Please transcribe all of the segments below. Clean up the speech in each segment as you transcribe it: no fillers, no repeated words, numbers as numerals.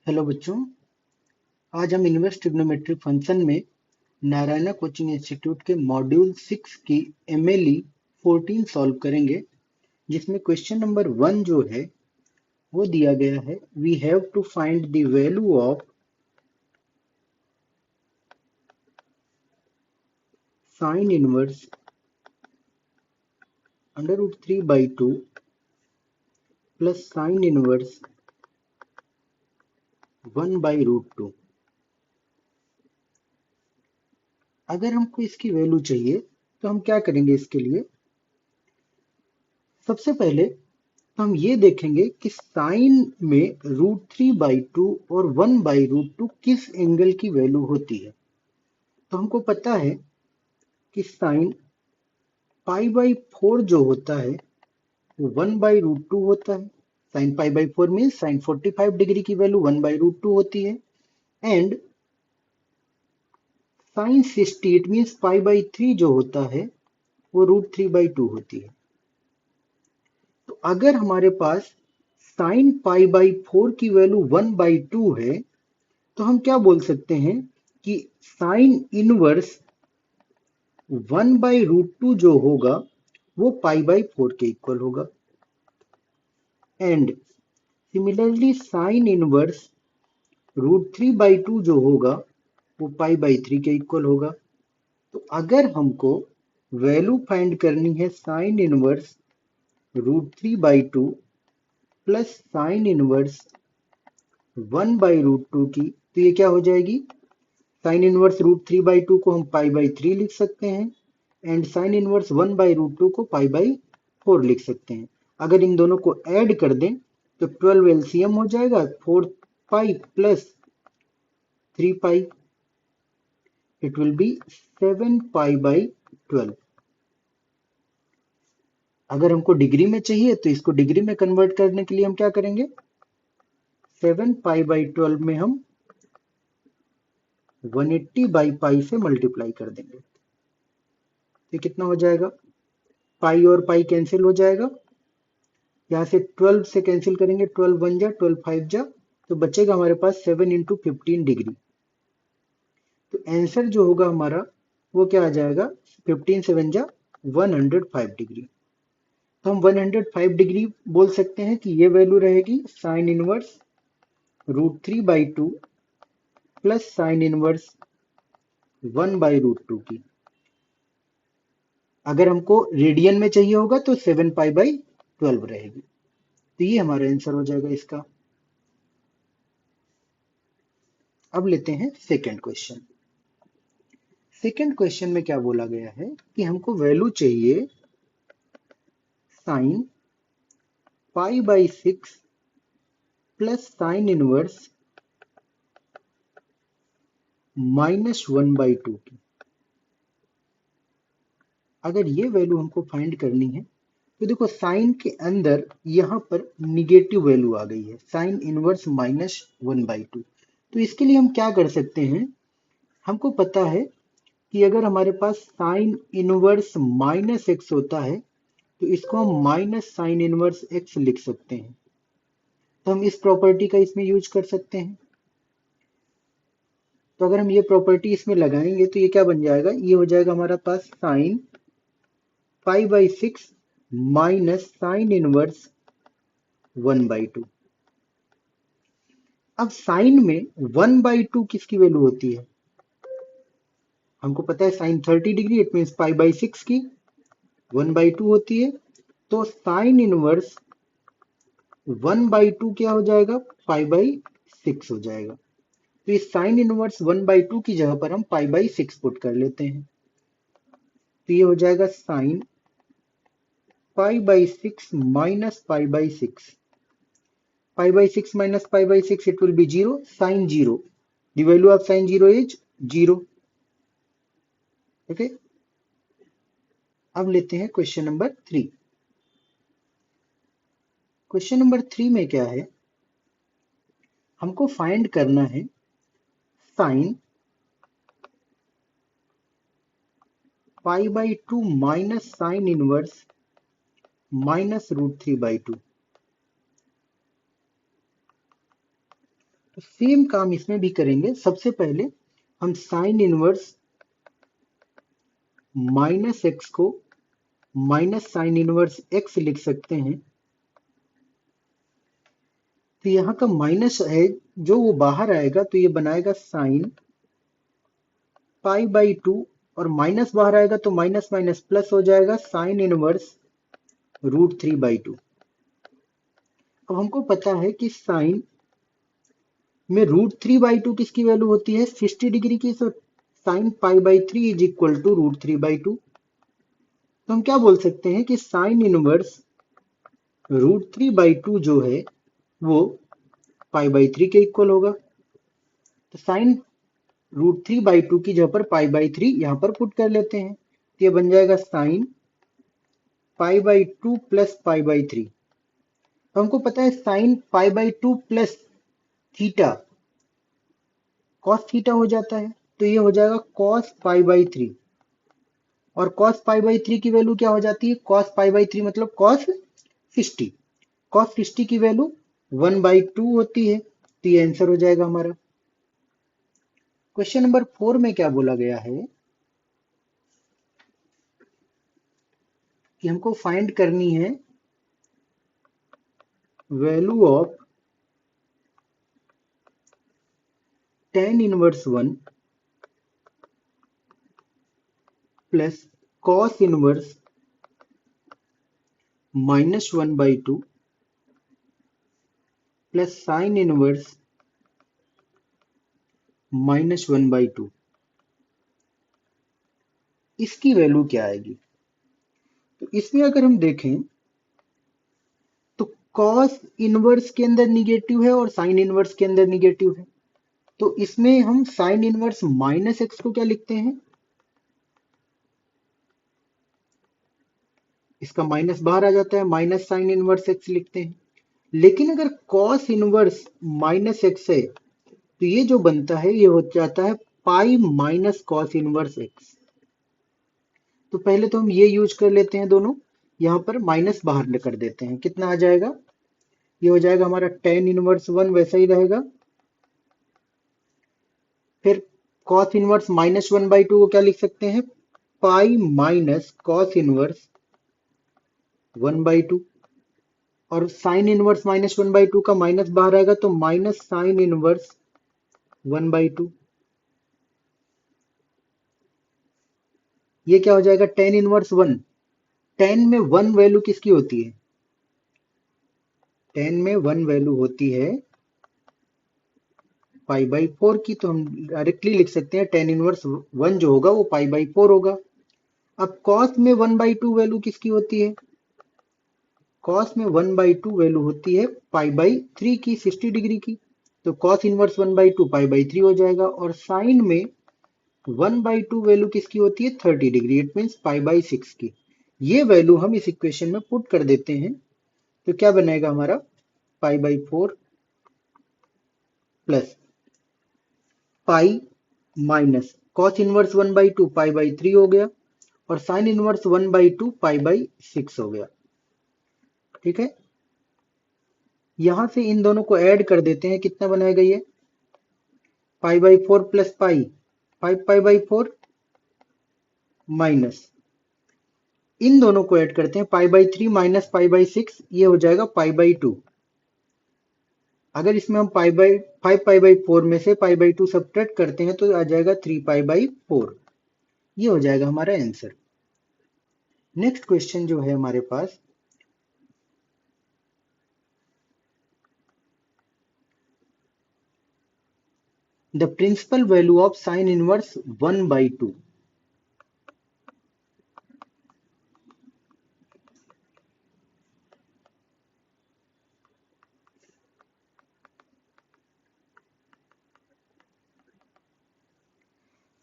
Hello बच्चों, आज हम इनवर्स ट्रिग्नोमेट्री फंक्शन में नारायणा कोचिंग इंस्टीट्यूट के मॉड्यूल 6 की एमएलई 14 सॉल्व करेंगे, जिसमें क्वेश्चन नंबर 1 जो है वो दिया गया है। We have to find the value of sine inverse √3/2 plus sine inverse 1/√2। अगर हमको इसकी वैल्यू चाहिए तो हम क्या करेंगे? इसके लिए सबसे पहले तो हम ये देखेंगे कि साइन में √3/2 और 1/√2 किस एंगल की वैल्यू होती है। तो हमको पता है कि साइन π/4 जो होता है वो 1/√2 होता है। साइन π/4 मीन साइन 45 डिग्री की वैल्यू 1/√2 होती है। एंड साइन 60 इट मीन π/3 जो होता है वो √3/2 होती है। तो अगर हमारे पास साइन π/4 की वैल्यू 1/2 है तो हम क्या बोल सकते हैं कि साइन इनवर्स 1/√2 जो होगा वो π/4 के इक्वल होगा। एंड सिमिलरली साइन इनवर्स √3/2 जो होगा वो π/3 के इक्वल होगा। तो अगर हमको वैल्यू फाइंड करनी है sign inverse √3/2 plus sine inverse 1/√2 की, तो ये क्या हो जाएगी? साइन इनवर्स √3/2 को हम π/3 लिख सकते हैं एंड साइन इनवर्स 1/√2 को π/4 लिख सकते हैं। अगर इन दोनों को ऐड कर दें तो 12 एलसीएम हो जाएगा, 4π प्लस 3π, इट विल बी 7π/12। अगर हमको डिग्री में चाहिए तो इसको डिग्री में कन्वर्ट करने के लिए हम क्या करेंगे? 7π/12 में हम 180/π से मल्टीप्लाई कर देंगे। तो कितना हो जाएगा? पाई और पाई कैंसिल हो जाएगा। यहाँ से 12 से कैंसिल करेंगे, 12 1 जा, 12 5 जा, तो बचेगा हमारे पास 7 × 15 डिग्री। तो आंसर जो होगा हमारा वो क्या आ जाएगा? 15 7 जा 105 डिग्री। तो हम 105 डिग्री बोल सकते हैं कि ये वैल्यू रहेगी sign inverse √3/2 plus sine inverse 1/√2 की। अगर हमको रेडियन में चाहिए होगा तो 7π/12 रहेगी। तो ये हमारा आंसर हो जाएगा इसका। अब लेते हैं सेकंड क्वेश्चन। सेकंड क्वेश्चन में क्या बोला गया है कि हमको वैल्यू चाहिए साइन π/6 प्लस साइन इनवर्स -1/2 की। अगर ये वैल्यू हमको फाइंड करनी है तो देखो साइन के अंदर यहाँ पर निगेटिव वैल्यू आ गई है, साइन इनवर्स -1/2। तो इसके लिए हम क्या कर सकते हैं? हमको पता है कि अगर हमारे पास साइन इनवर्स -x होता है तो इसको हम माइनस साइन इनवर्स x लिख सकते हैं। तो हम इस प्रॉपर्टी का इसमें यूज कर सकते हैं। तो अगर हम ये प्रॉपर्टी इसमें लगाएंगे तो ये क्या बन जाएगा? ये हो जाएगा हमारा पास साइन π/6 माइनस साइन इनवर्स 1/2। अब साइन में 1/2 किसकी वैल्यू होती है? हमको पता है साइन 30 डिग्री, इट मीन π/6 की 1/2 होती है। तो साइन इनवर्स 1/2 क्या हो जाएगा? π/6 हो जाएगा। तो इस साइन इनवर्स 1/2 की जगह पर हम π/6 पुट कर लेते हैं। तो ये हो जाएगा sign π/6 minus π/6। π/6 minus π/6, it will be 0, sin 0. The value of sin 0 is 0. Okay. अब लेते हैं क्वेश्चन नंबर 3। क्वेश्चन नंबर 3 में क्या है? हमको फाइंड करना है साइन π/2 माइनस साइन इनवर्स -√3/2। तो सेम काम इसमें भी करेंगे। सबसे पहले हम साइन इनवर्स माइनस एक्स को माइनस साइन इनवर्स एक्स लिख सकते हैं। तो यहाँ का माइनस है जो वो बाहर आएगा तो ये बनाएगा साइन पाई बाई 2, और माइनस बाहर आएगा तो माइनस माइनस प्लस हो जाएगा साइन इनवर्स √3/2। अब हमको पता है कि साइन में √3/2 किसकी वैल्यू होती है, 60 डिग्री की। तो sine pi by 3 is equal to √3/2। तो हम क्या बोल सकते हैं कि साइन इनवर्स √3/2 जो है वो पाई बाई 3 के इक्वल होगा। तो साइन √3/2 की जगह पर पाई बाई 3 यहाँ पर पुट कर लेते हैं। तो ये बन जाएगा sign pi by 2 plus pi by 3। तो हमको पता है sign pi by 2 plus theta cos theta हो जाता है। तो ये हो जाएगा कॉस पाई बाई 3, और कॉस पाई बाई 3 की वैल्यू क्या हो जाती है, कॉस पाई बाई 3 मतलब कॉस 60। कॉस 60 की वैल्यू 1/2 होती है। तो ये आंसर हो जाएगा हमारा। क्वेश्चन नंबर 4 में क्या बोला गया है कि हमको फाइंड करनी है value of tan inverse 1 plus cos inverse -1/2 plus sine inverse -1/2। इसकी वैल्यू क्या आएगी। तो इसमें अगर हम देखें तो कॉस इनवर्स के अंदर निगेटिव है और साइन इनवर्स के अंदर निगेटिव है। तो इसमें हम साइन इनवर्स माइनस एक्स को क्या लिखते हैं, इसका माइनस बाहर आ जाता है, माइनस साइन इनवर्स एक्स लिखते हैं। लेकिन अगर कॉस इनवर्स माइनस एक्स है तो ये जो बनता है ये हो जाता है pi minus cos inverse x. तो पहले तो हम ये यूज कर लेते हैं दोनों, यहाँ पर माइनस बाहर कर देते हैं। कितना आ जाएगा, ये हो जाएगा हमारा tan इनवर्स 1 वैसा ही रहेगा। फिर कॉस इनवर्स -1/2 को क्या लिख सकते हैं, पाई माइनस कॉस इनवर्स 1/2, और साइन इनवर्स -1/2 का माइनस बाहर आएगा तो माइनस साइन इनवर्स 1/2। ये क्या हो जाएगा, tan इनवर्स 1। tan में 1 वैल्यू किसकी होती है, tan में 1 वैल्यू होती है पाई बाई 4 की। तो हम डायरेक्टली लिख सकते हैं tan इनवर्स 1 जो होगा वो पाई बाई 4 होगा। अब cos में 1/2 वैल्यू किसकी होती है, cos में 1/2 वैल्यू होती है पाई बाई 3 की, 60 डिग्री की। तो cos इनवर्स 1/2 पाई बाई 3 हो जाएगा। और साइन में 1/2 वैल्यू किसकी होती है, 30 degree, it means pi by 6 की। ये वैल्यू हम इस इक्वेशन में पुट कर देते हैं। तो क्या बनेगा हमारा, पाई by 4 plus pi minus cos inverse 1/2 pi by 3 हो गया, और साइन इनवर्स 1/2 पाई बाई 6 हो गया। ठीक है, यहां से इन दोनों को ऐड कर देते हैं। कितना बनाएगा ये, pi by 4 plus pi 5 pi by 4 minus, इन दोनों को ऐड करते हैं, pi by 3 minus pi by 6, ये हो जाएगा पाई बाई 2। अगर इसमें हम पाई बाई 5 पाई बाई 4 में से पाई बाई 2 सब्ट्रैक्ट करते हैं तो आ जाएगा 3 पाई बाई 4। ये हो जाएगा हमारा आंसर। नेक्स्ट क्वेश्चन जो है हमारे पास, the principal value of sine inverse 1/2।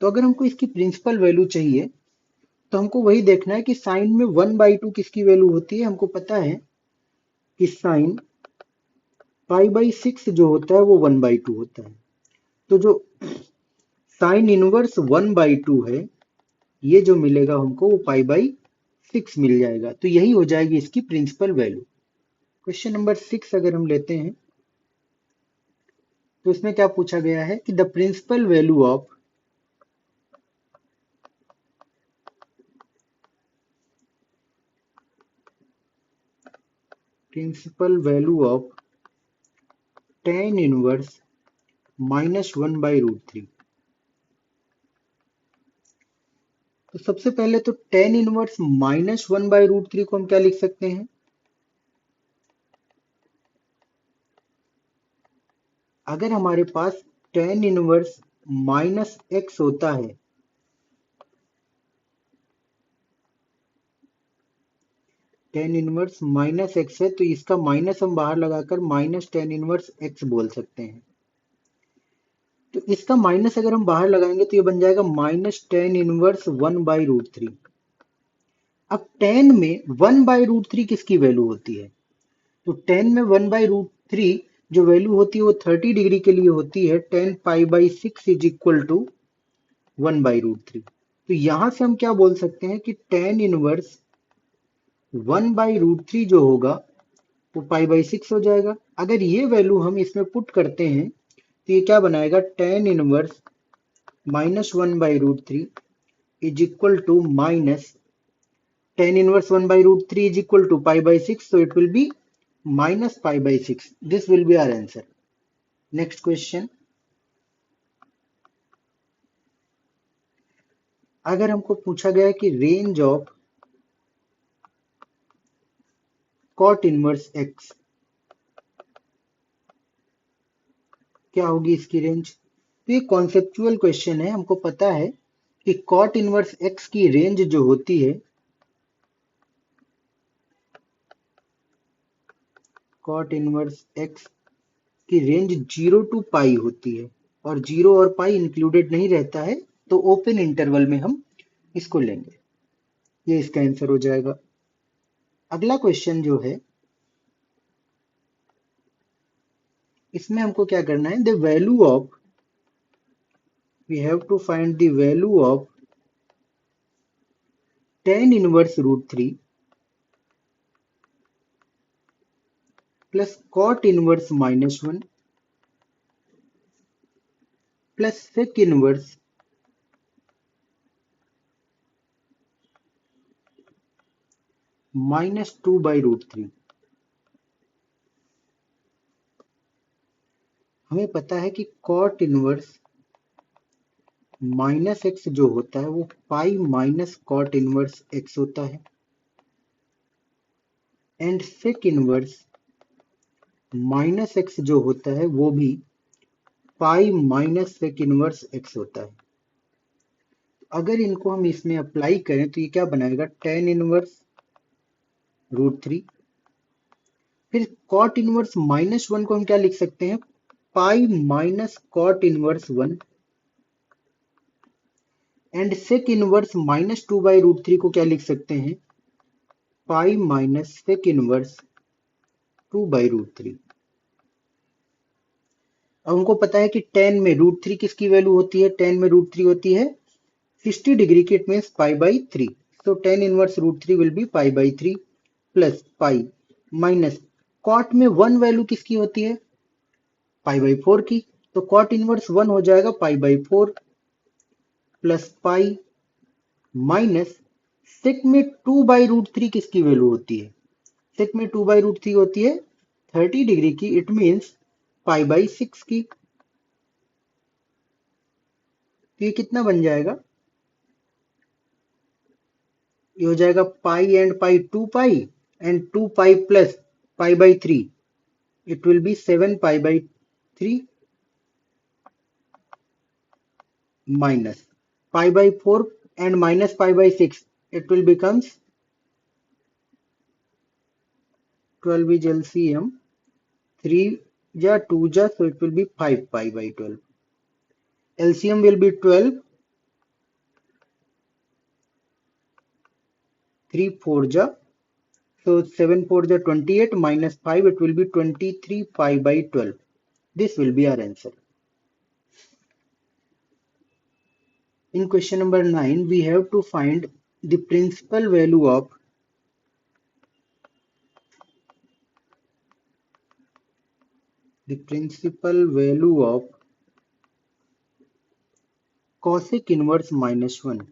तो अगर हमको इसकी प्रिंसिपल वैल्यू चाहिए तो हमको वही देखना है कि साइन में 1/2 किसकी वैल्यू होती है। हमको पता है कि साइन पाई बाई 6 जो होता है वो 1/2 होता है। तो जो साइन इनवर्स 1/2 है ये जो मिलेगा हमको वो पाई बाई 6 मिल जाएगा। तो यही हो जाएगी इसकी प्रिंसिपल वैल्यू। क्वेश्चन नंबर 6 अगर हम लेते हैं तो इसमें क्या पूछा गया है कि the principal value of tan inverse -1/√3। तो सबसे पहले तो tan इनवर्स -1/√3 को हम क्या लिख सकते हैं, अगर हमारे पास tan इनवर्स -x होता है, tan इनवर्स -x है, तो इसका माइनस हम बाहर लगाकर माइनस tan इनवर्स x बोल सकते हैं। तो इसका माइनस अगर हम बाहर लगाएंगे तो ये बन जाएगा -tan इनवर्स 1/√3। अब tan में 1/√3 किसकी वैल्यू होती है, तो tan में 1/√3 जो वैल्यू होती है वो 30 डिग्री के लिए होती है tan π/6 इज इक्वल टू 1/√3। तो यहां से हम क्या बोल सकते हैं कि tan इनवर्स 1/√3 जो होगा वो π/6 हो जाएगा। अगर ये वैल्यू हम इसमें पुट करते हैं तो ये क्या बनाएगा, tan inverse -1/√3 is equal to minus tan inverse 1/√3 is equal to π/6, so it will be minus π/6. This will be our answer. Next question. अगर हमको पूछा गया है कि range of cot inverse x, क्या होगी इसकी रेंज, तो ये कॉन्सेप्चुअल क्वेश्चन है। हमको पता है कि cot इनवर्स x की रेंज जो होती है, cot इनवर्स x की रेंज 0 to पाई होती है, और 0 और पाई इंक्लूडेड नहीं रहता है, तो ओपन इंटरवल में हम इसको लेंगे। ये इसका आंसर हो जाएगा। अगला क्वेश्चन जो है, इसमें हमको क्या करना है, the value of, we have to find the value of tan inverse √3 plus cot inverse -1 plus sec inverse -2/√3। हमें पता है कि cot इनवर्स -x जो होता है वो पाई माइनस cot इनवर्स x होता है, एंड sec इनवर्स -x जो होता है वो भी pi minus sec inverse x होता है। अगर इनको हम इसमें अप्लाई करें तो ये क्या बनाएगा, tan इनवर्स √3, फिर cot इनवर्स -1 को हम क्या लिख सकते हैं, पाई minus cot inverse 1, and sec inverse -2/√3 को क्या लिख सकते हैं, पाई माइनस sec इनवर्स 2/√3। अब हमको पता है कि tan में √3 किसकी वैल्यू होती है, tan में √3 होती है 60 डिग्री की, it means π/3। so tan inverse √3 will be π/3 plus pi minus cot में 1 वैल्यू किसकी होती है, π/4 की, तो cot इनवर्स 1 हो जाएगा π/4 प्लस पाई माइनस sec में 2/√3 किसकी वैल्यू होती है, sec में 2/√3 होती है 30 डिग्री की, इट मीन्स π/6 की। तो ये कितना बन जाएगा, ये हो जाएगा pi and pi 2 pi and 2 pi plus π/3, it will be 7 π/3 minus π/4 and minus π/6, it will becomes 12 is LCM, 3 ja 2 ja, so it will be 5 π/12. LCM will be 12, 3 4 ja, so 7 4 ja 28 minus 5, it will be 23 π/12. This will be our answer. In question number 9, we have to find the principal value of the principal value of cosec inverse minus 1.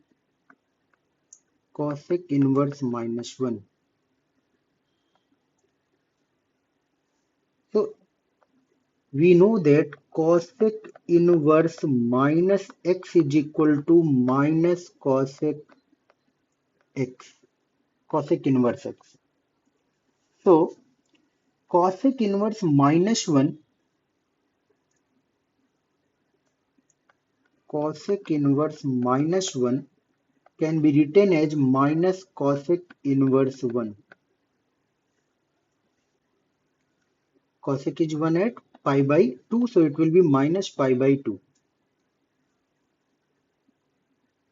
Cosec inverse minus 1. So we know that cosec inverse minus x is equal to minus cosec x. Cosec inverse x. So cosec inverse minus 1. Cosec inverse minus 1 can be written as minus cosec inverse 1. Cosec is 1 at pi by 2, so it will be minus pi by 2.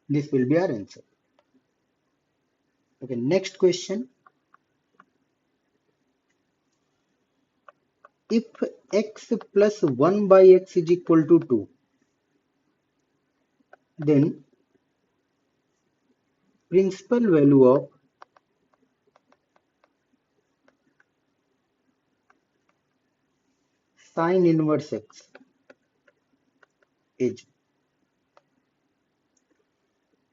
This will be our answer. Okay, next question. If x plus 1 by x is equal to 2, then principal value of sine inverse x is,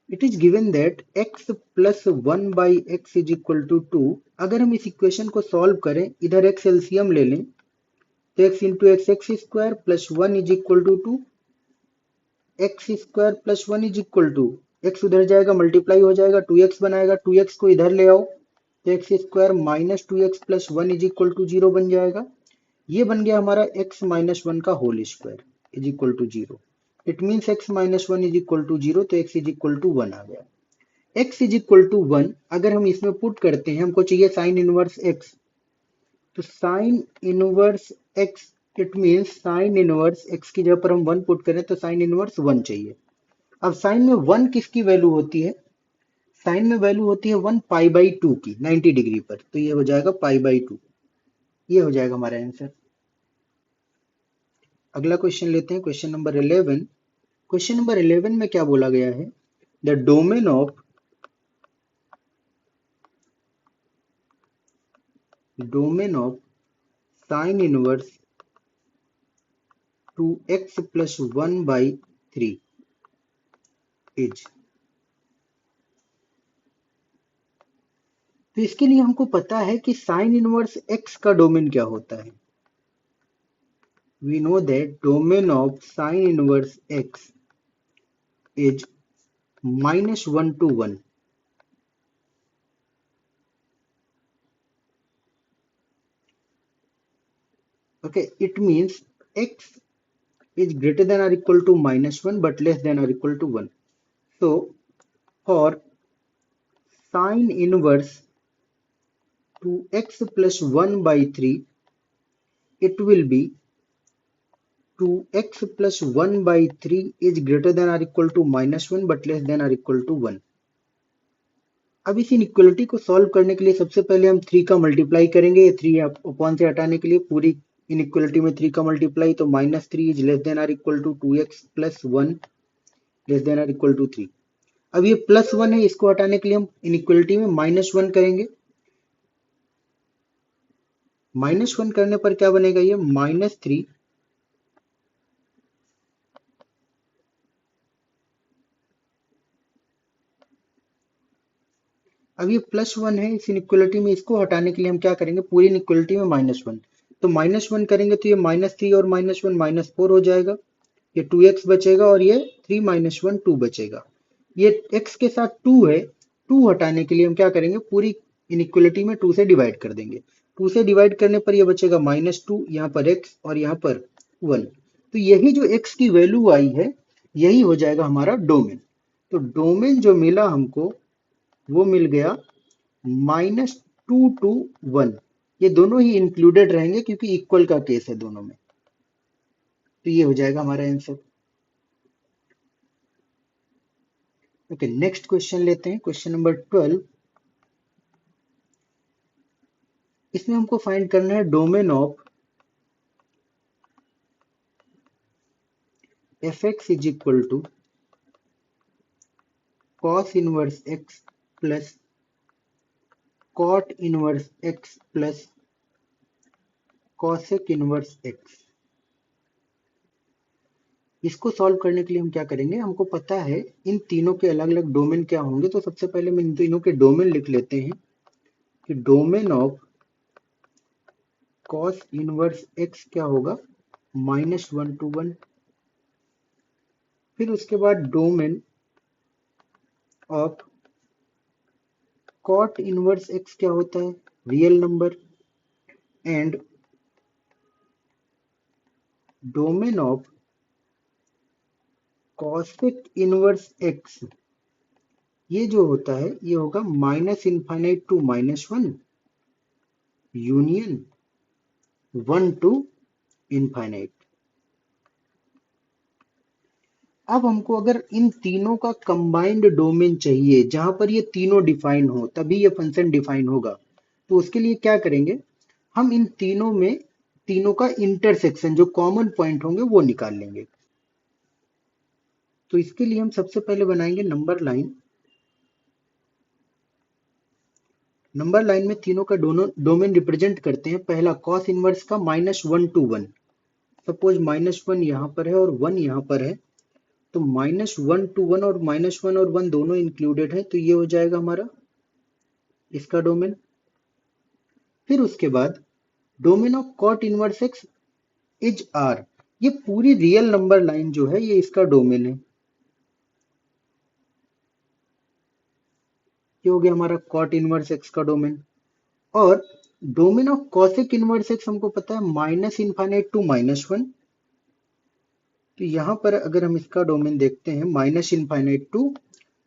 it is given that x plus 1 by x is equal to 2. अगर हम इस equation को solve करें, इधर x LCM ले लें, तो x into x x square plus 1 is equal to 2. X square plus 1 is equal to, x उधर जाएगा मल्टीप्लाई हो जाएगा, 2x बनाएगा, 2x को इधर ले आओ, तो x square minus 2x plus 1 is equal to 0 बन जाएगा. ये बन गया हमारा x माइनस 1 का whole square is equal to 0. It means x minus 1 is equal to 0, तो x इज इक्वल टू 1 आ गया. x इज इक्वल टू 1 अगर हम इसमें पुट करते हैं, हमको चाहिए साइन इनवर्स x, तो sign inverse x, it means sign inverse x की जगह पर हम 1 पुट करें तो साइन इनवर्स 1 चाहिए. अब साइन में 1 किसकी वैल्यू होती है? साइन में वैल्यू होती है 1 पाई बाई 2 की 90 डिग्री पर, तो ये हो जाएगा पाई बाई 2. ये हो जाएगा हमारा आंसर. अगला क्वेश्चन लेते हैं, क्वेश्चन नंबर 11. क्वेश्चन नंबर 11 में क्या बोला गया है? The domain of sine inverse 2x plus 1 by 3 is. तो इसके लिए हमको पता है कि साइन इनवर्स x का डोमेन क्या होता है. We know that domain of sine inverse x is minus 1 to 1. Okay, it means x is greater than or equal to minus 1 but less than or equal to 1. So for sine inverse 2x plus 1 by 3, it will be 2x plus 1 by 3 is greater than or equal to minus 1 but less than or equal to 1. अब इस inequality को solve करने के लिए सबसे पहले हम 3 का मल्टीप्लाई करेंगे. ये 3 अपॉन से हटाने के लिए पूरी इनइक्वालिटी में 3 का मल्टीप्लाई, तो minus 3 is less than or equal to 2x plus 1 less than or equal to 3. अब ये प्लस 1 है, इसको हटाने के लिए हम इनइक्वालिटी में माइनस 1 करेंगे. माइनस 1 करने पर क्या बनेगा? ये माइनस 3 अब ये प्लस 1 है, इस इनइक्वालिटी में इसको हटाने के लिए हम क्या करेंगे? पूरी इनइक्वालिटी में माइनस 1, तो माइनस 1 करेंगे तो ये माइनस 3 और माइनस 1 माइनस 4 हो जाएगा. ये 2x बचेगा और ये 3 माइनस 1 2 बचेगा. ये x के साथ 2 है, 2 हटाने के लिए हम क्या करेंगे? पूरी इनइक्वालिटी में 2 से डिवाइड कर देंगे. 2 से डिवाइड करने पर ये बचेगा माइनस 2, यहाँ पर x और यहाँ पर 1. तो यही जो x की वैल्यू आई है, यही हो जाएगा हमारा डोमेन. तो डोमेन जो मिला हमको वो मिल गया -2 to 1. ये दोनों ही इंक्लूडेड रहेंगे क्योंकि इक्वल का केस है दोनों में. तो ये हो जाएगा हमारा आंसर. ओके, नेक्स्ट क्वेश्चन लेते हैं, क्वेश्चन नंबर 12. इसमें हमको फाइंड करना है domain of fx is equal to cos inverse x plus cot inverse x plus cosec inverse x. इसको सॉल्व करने के लिए हम क्या करेंगे, हमको पता है इन तीनों के अलग अलग डोमेन क्या होंगे, तो सबसे पहले हम इन तीनों के डोमेन लिख लेते हैं कि domain of cos inverse x क्या होगा, -1 to 1। फिर उसके बाद domain of cot inverse x क्या होता है, real number. And domain of cosec inverse x ये जो होता है ये होगा -∞ to -1 यूनियन 1 to ∞। अब हमको अगर इन तीनों का कंबाइंड डोमेन चाहिए जहां पर ये तीनों डिफाइन हो तभी ये फंक्शन डिफाइन होगा, तो उसके लिए क्या करेंगे, हम इन तीनों में तीनों का इंटरसेक्शन जो कॉमन पॉइंट होंगे वो निकाल लेंगे। तो इसके लिए हम सबसे पहले बनाएंगे नंबर लाइन। नंबर लाइन में तीनों का डोमेन रिप्रेजेंट करते हैं। पहला कॉस इनवर्स का -1 to 1। सपोज -1 यहाँ पर है और 1 यहाँ पर है, तो -1 to 1 और -1 और 1 दोनों इंक्लूडेड है, तो ये हो जाएगा हमारा इसका डोमेन। फिर उसके बाद domain of cot inverse x is R, ये पूरी रियल नंबर लाइन जो है ये इसका डोमेन है। ये हो गया हमारा कॉट इनवर्स एक्स का डोमेन। और domain of cosec inverse x हमको पता है -∞ to -1। तो यहां पर अगर हम इसका डोमेन देखते हैं -∞ to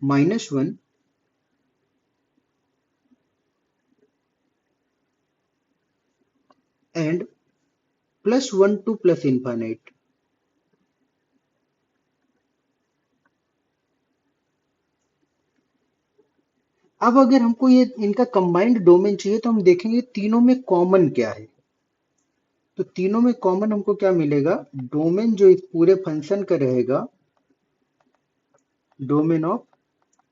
-1 एंड +1 to +∞। अब अगर हमको ये इनका कंबाइंड डोमेन चाहिए तो हम देखेंगे तीनों में कॉमन क्या है। तो तीनों में कॉमन हमको क्या मिलेगा, डोमेन जो इस पूरे फंक्शन का रहेगा डोमेन ऑफ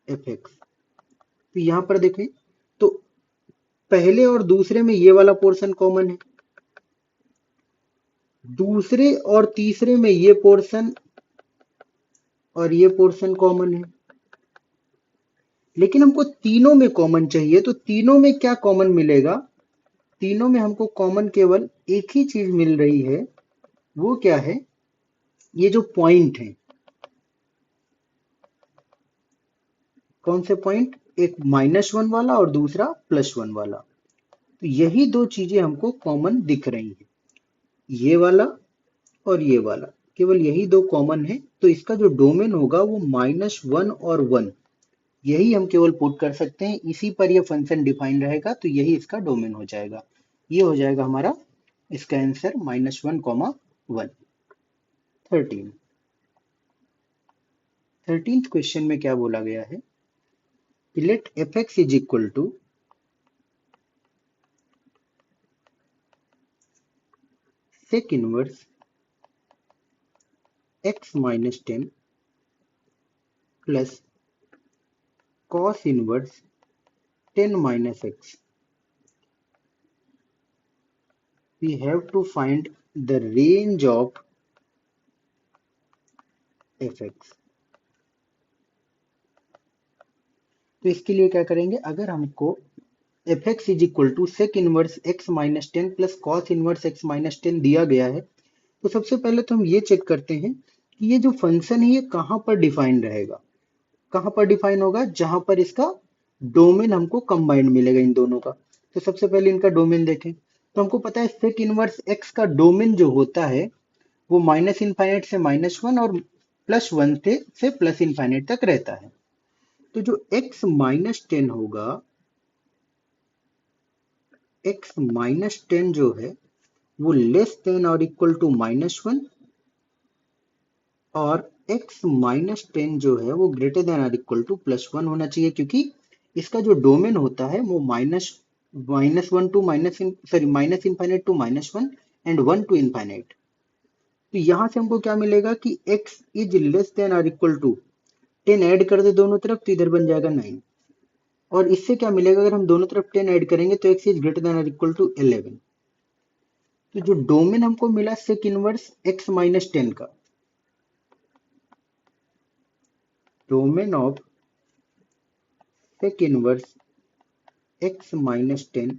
एफ एक्स। तो यहां पर देखें तो पहले और दूसरे में ये वाला पोर्शन कॉमन है, दूसरे और तीसरे में ये पोर्शन और ये पोर्शन कॉमन है। लेकिन हमको तीनों में कॉमन चाहिए, तो तीनों में क्या कॉमन मिलेगा, तीनों में हमको कॉमन केवल एक ही चीज मिल रही है, वो क्या है, ये जो पॉइंट है। कौन से पॉइंट, एक -1 वाला और दूसरा +1 वाला। तो यही दो चीजें हमको कॉमन दिख रही हैं, ये वाला और ये वाला, केवल यही दो कॉमन है। तो इसका जो डोमेन होगा वो -1 और 1, यही हम केवल पुट कर सकते हैं, इसी पर ये फंक्शन डिफाइन रहेगा, तो यही इसका डोमेन हो जाएगा। ये हो जाएगा हमारा इसका आंसर -1, 1। 13th क्वेश्चन में क्या बोला गया है, let f x is equal to sec inverse x -10 plus cos inverse 10 - x। We have to find the range of fx। तो इसके लिए क्या करेंगे, अगर हमको f x is equal to sec inverse x -10 plus cos inverse x -10 दिया गया है, तो सबसे पहले तो हम ये चेक करते हैं कि ये जो फंक्शन है ये कहाँ पर डिफाइन रहेगा। कहाँ पर डिफाइन होगा, जहां पर इसका डोमेन हमको कंबाइंड मिलेगा इन दोनों का। तो सबसे पहले इनका डोमेन देखें, तो हमको पता है सेक इनवर्स x का डोमेन जो होता है वो -∞ से -1 और +1 से +∞ तक रहता है। तो जो x -10 होगा, x -10 जो है वो लेस देन और इक्वल टू -1 और x -10 जो है वो ग्रेटर देन और इक्वल टू +1 होना चाहिए, क्योंकि इसका जो डोमेन होता है वो -1 टू -∞ टू -1 एंड 1 to ∞। तो यहां से हमको क्या मिलेगा कि x इज लेस देन और इक्वल टू 10 ऐड कर दे दोनों तरफ, तो इधर बन जाएगा 9। और इससे क्या मिलेगा, अगर हम दोनों तरफ 10 ऐड करेंगे तो x इज ग्रेटर देन और इक्वल टू 11। तो जो डोमेन हमको मिला सेक इनवर्स x -10 का, domain of sec inverse x minus 10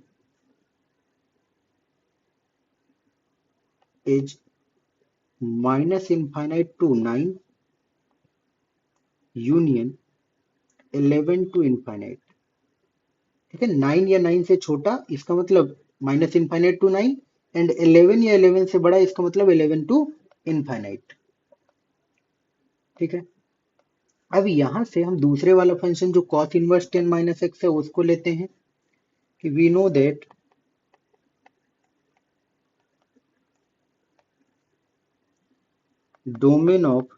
is minus infinite to 9 union 11 to infinite। ठीक है, 9 या 9 से छोटा इसका मतलब माइनस इनफाइनाइट टू 9, एंड 11 या 11 से बड़ा इसका मतलब 11 टू इनफाइनाइट। ठीक है, अब यहां से हम दूसरे वाला फंक्शन जो cos इनवर्स 10 माइनस एक्स है उसको लेते हैं कि we know that domain of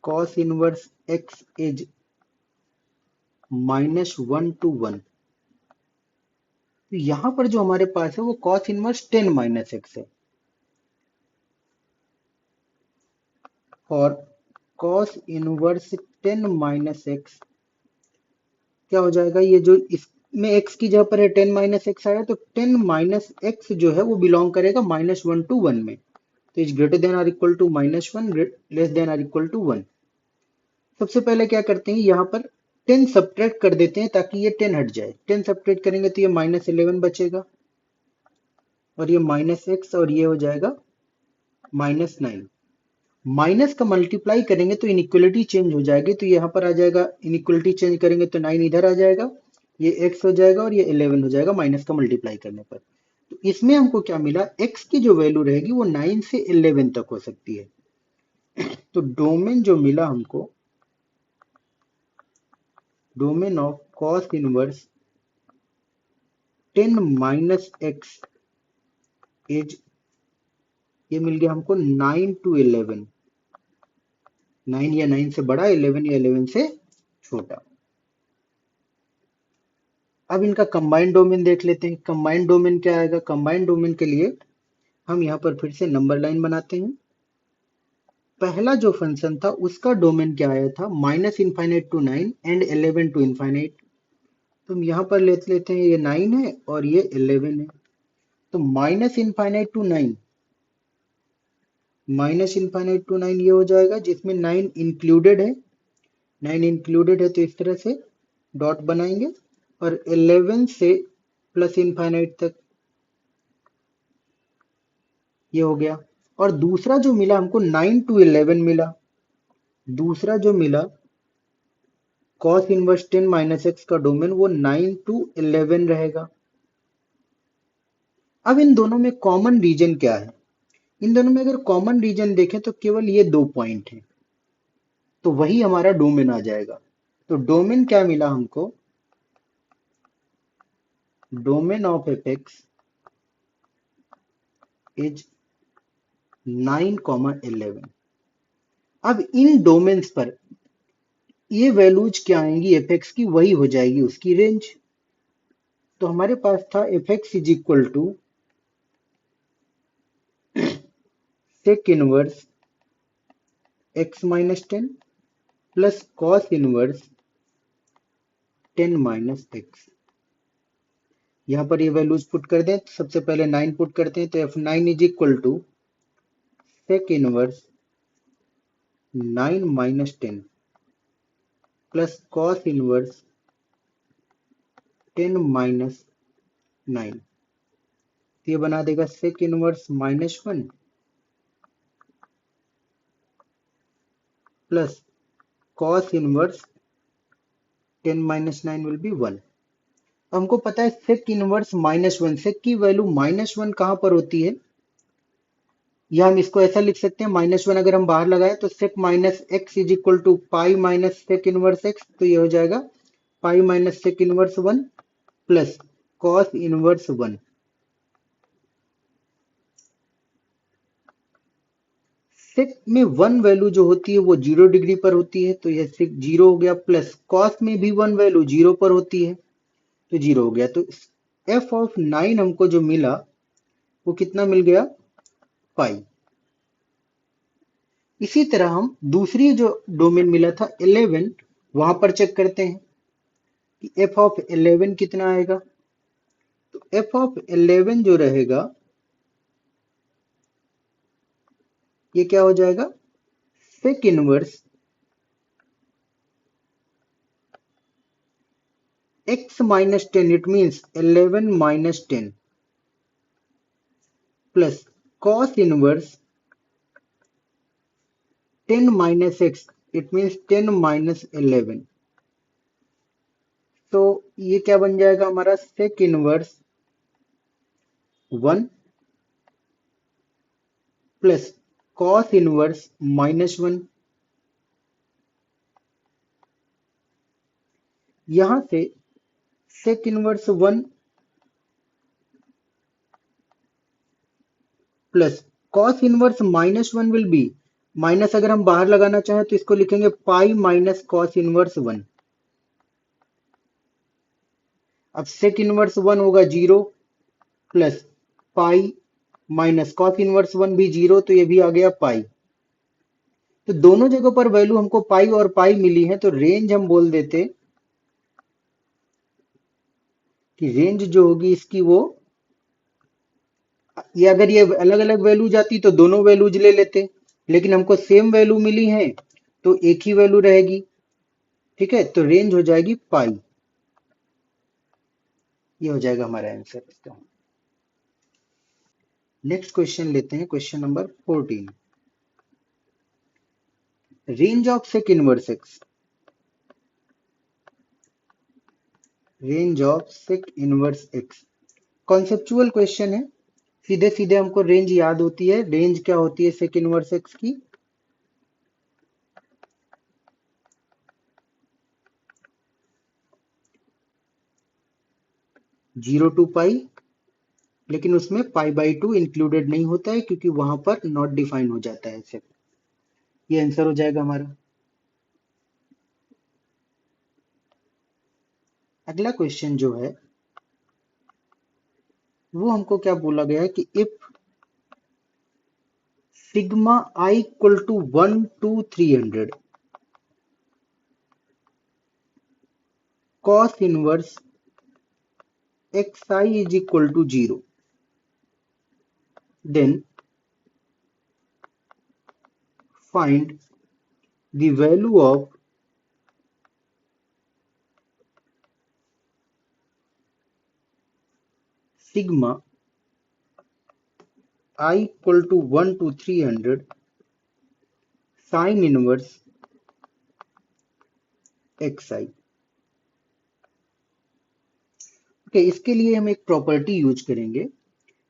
cos inverse x is -1 to 1। तो यहां पर जो हमारे पास है वो cos इनवर्स 10 माइनस एक्स है, और cos इनवर्स 10 माइनस एक्स क्या हो जाएगा, ये जो इसमें x की जगह पर है 10 माइनस एक्स आया, तो 10 माइनस एक्स जो है वो बिलोंग करेगा -1 to 1 में। तो is greater than or equal to -1, less than or equal to 1। सबसे पहले क्या करते हैं, यहाँ पर 10 सब्ट्रैक्ट कर देते हैं ताकि ये 10 हट जाए। 10 सब्ट्रैक्ट करेंगे तो ये -11 बचेगा, और ये माइनस एक्स, और ये हो जाएगा -9। माइनस का मल्टीप्लाई करेंगे तो इनइक्वलिटी चेंज हो जाएगी, तो यहाँ पर आ जाएगा, इनइक्वलिटी चेंज करेंगे तो 9 इधर आ जाएगा, ये x हो जाएगा और ये 11 हो जाएगा माइनस का मल्टीप्लाई करने पर। तो इसमें हमको क्या मिला, x की जो वैल्यू रहेगी वो 9 से 11 तक हो सकती है। तो डोमेन जो मिला हमको, domain of cos inverse 10 minus x is, ये मिल गया हमको 9 to 11। 9 या 9 से बड़ा, 11 या 11 से छोटा। अब इनका कंबाइंड डोमेन देख लेते हैं। कंबाइंड डोमेन क्या आएगा, कंबाइंड डोमेन के लिए हम यहाँ पर फिर से नंबर लाइन बनाते हैं। पहला जो फंक्शन था उसका डोमेन क्या आया था, minus infinite to 9 and 11 to infinite. तो हम यहाँ पर लेते हैं, ये 9 है और ये 11 है। तो minus infinite to 9, minus infinite to 9 ये हो जाएगा, जिसमें 9 इंक्लूडेड है। 9 इंक्लूडेड है तो इस तरह से डॉट बनाएंगे, और 11 से प्लस इनफाइनाइट तक ये हो गया। और दूसरा जो मिला हमको 9 to 11 मिला। दूसरा जो मिला cos इनवर्स 10 माइनस एक्स का डोमेन वो 9 to 11 रहेगा। अब इन दोनों में कॉमन रीजन क्या है, इन दोनों में अगर कॉमन रीजन देखें तो केवल ये 2 पॉइंट है, तो वही हमारा डोमेन आ जाएगा। तो डोमेन क्या मिला हमको, domain of F x is 9,11। अब इन डोमेन्स पर ये वैल्यूज क्या आएंगी एफ एक्स की, वही हो जाएगी उसकी रेंज। तो हमारे पास था f x is equal to sec inverse x minus 10 plus cos inverse 10 minus x. यहाँ पर ये वैल्यूज पुट कर दें, तो सबसे पहले 9 पुट करते हैं, तो f9 is equal to sec inverse 9 minus 10 plus cos inverse 10 minus 9। ये बना देगा sec inverse -1 plus cos inverse 10 minus 9 will be 1। हमको पता है सेक इनवर्स -1, सेक की वैल्यू -1 कहां पर होती है, या हम इसको ऐसा लिख सकते हैं, -1 अगर हम बाहर लगाए तो sec minus x is equal to pi minus sec inverse x. तो ये हो जाएगा pi minus sec inverse 1 plus cos inverse 1। Sec में 1 वैल्यू जो होती है वो 0 डिग्री पर होती है, तो यह सेक 0 हो गया, प्लस कॉस में भी 1 वैल्यू 0 पर होती है, तो 0 हो गया। तो एफ ऑफ 9 हमको जो मिला वो कितना मिल गया, पाई। इसी तरह हम दूसरी जो डोमेन मिला था 11, वहां पर चेक करते हैं कि एफ ऑफ 11 कितना आएगा। तो एफ ऑफ 11 जो रहेगा ये क्या हो जाएगा, sec inverse x minus 10, it means 11 minus 10, plus cos inverse 10 minus x, it means 10 minus 11. तो ये क्या बन जाएगा हमारा sec inverse 1 plus cos inverse -1। यहां से sec inverse 1 plus cos inverse -1 will be minus, अगर हम बाहर लगाना चाहें तो इसको लिखेंगे पाई माइनस cos इनवर्स 1। अब sec इनवर्स 1 होगा 0 plus pi minus cos inverse 1 भी 0, तो ये भी आ गया पाई। तो दोनों जगह पर वैल्यू हमको पाई और पाई मिली है, तो रेंज हम बोल देते कि रेंज जो होगी इसकी वो, ये अगर ये अलग अलग वैल्यू जाती तो दोनों वैल्यूज ले लेते, लेकिन हमको सेम वैल्यू मिली है तो एक ही वैल्यू रहेगी। ठीक है, तो रेंज हो जाएगी पाई। ये हो जाएगा हमारा आंसर इसका। नेक्स्ट क्वेश्चन लेते हैं, question number 14। Range of sec inverse x, range of sec inverse x conceptual question है। सीधे सीधे हमको रेंज याद होती है। रेंज क्या होती है सेक इनवर्स एक्स की? 0 टू पाई, लेकिन उसमें पाई बाई 2 इंक्लूडेड नहीं होता है क्योंकि वहां पर नॉट डिफाइन हो जाता है सेक। ये आंसर हो जाएगा हमारा। अगला क्वेश्चन जो है वो हमको क्या बोला गया है कि if sigma I equal to 1 to 300 cos inverse xi is equal to 0, then find the value of sigma I equal to 1 to 300 sin inverse xi। Okay, इसके लिए हम एक प्रॉपर्टी यूज करेंगे।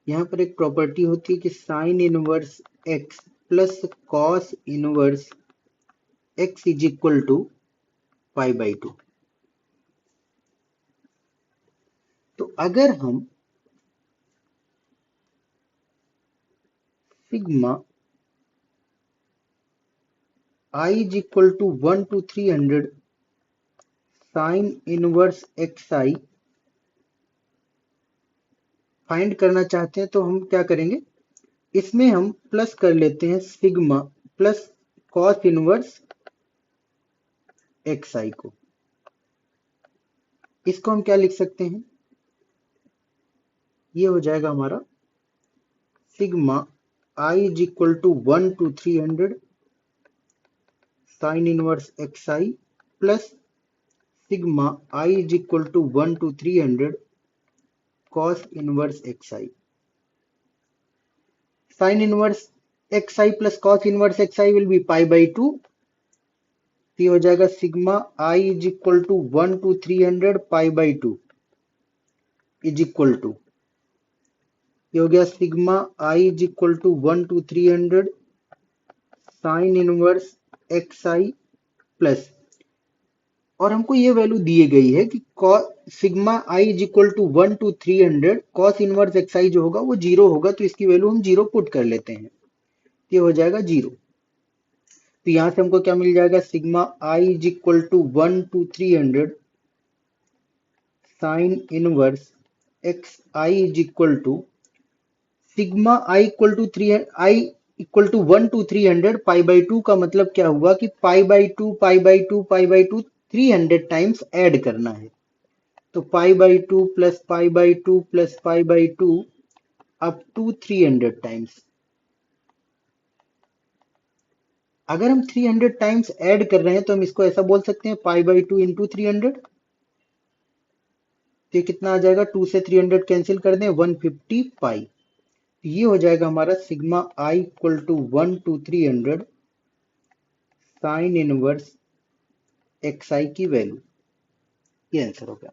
यहाँ पर एक प्रॉपर्टी होती है कि sine inverse x plus cos inverse x is equal to pi by 2। तो अगर हम sigma I is equal to 1 to 300 sin inverse xi find करना चाहते हैं तो हम क्या करेंगे, इसमें हम प्लस कर लेते हैं sigma plus cos inverse xi को। इसको हम क्या लिख सकते हैं, ये हो जाएगा हमारा sigma I is equal to 1 to 300 sine inverse xi plus sigma I is equal to 1 to 300 cos inverse xi। Sine inverse xi plus cos inverse xi will be pi by 2। ये हो जाएगा sigma I is equal to 1 to 300 pi by 2 is equal to, ये हो गया sigma I is equal to 1 to 300 sine inverse xi plus, और हमको ये value दी गई है कि sigma I is equal to 1 to 300 cos inverse xi जो होगा वो 0 होगा, तो इसकी वैल्यू हम 0 पुट कर लेते हैं। ये हो जाएगा 0। तो यहां से हमको क्या मिल जाएगा, sigma I is equal to 1 to 300 sine inverse xi is equal to sigma I equal to 3 I equal to 1 to 300 pi by 2 का मतलब क्या हुआ कि pi by 2 pi by 2 pi by 2 300 times add करना है। तो pi by 2 plus pi by 2 plus pi by 2 up to 300 times. अगर हम 300 टाइम्स ऐड कर रहे हैं तो हम इसको ऐसा बोल सकते हैं पाई बाई 2 इंटू 300। तो ये कितना आ जाएगा, 2 से 300 कैंसिल कर दें, 150 पाई। ये हो जाएगा हमारा sigma I equal to 1 to 300 sine inverse X I की वैल्यू। ये आंसर हो गया।